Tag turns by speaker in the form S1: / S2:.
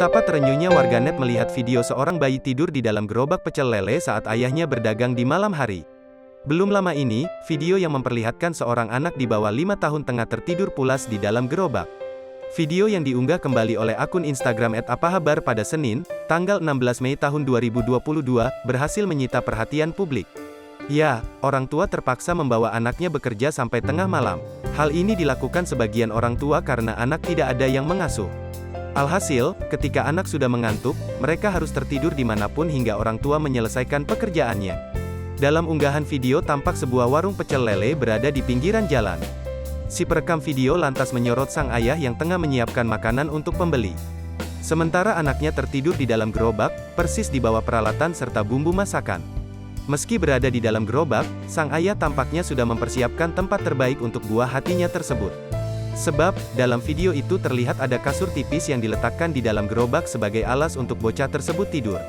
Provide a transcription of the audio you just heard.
S1: Betapa terenyuhnya warganet melihat video seorang bayi tidur di dalam gerobak pecel lele saat ayahnya berdagang di malam hari. Belum lama ini, video yang memperlihatkan seorang anak di bawah 5 tahun tengah tertidur pulas di dalam gerobak. Video yang diunggah kembali oleh akun Instagram @apahabar pada Senin, tanggal 16 Mei tahun 2022, berhasil menyita perhatian publik. Ya, orang tua terpaksa membawa anaknya bekerja sampai tengah malam. Hal ini dilakukan sebagian orang tua karena anak tidak ada yang mengasuh. Alhasil, ketika anak sudah mengantuk, mereka harus tertidur dimanapun hingga orang tua menyelesaikan pekerjaannya. Dalam unggahan video tampak sebuah warung pecel lele berada di pinggiran jalan. Si perekam video lantas menyorot sang ayah yang tengah menyiapkan makanan untuk pembeli. Sementara anaknya tertidur di dalam gerobak, persis di bawah peralatan serta bumbu masakan. Meski berada di dalam gerobak, sang ayah tampaknya sudah mempersiapkan tempat terbaik untuk buah hatinya tersebut. Sebab, dalam video itu terlihat ada kasur tipis yang diletakkan di dalam gerobak sebagai alas untuk bocah tersebut tidur.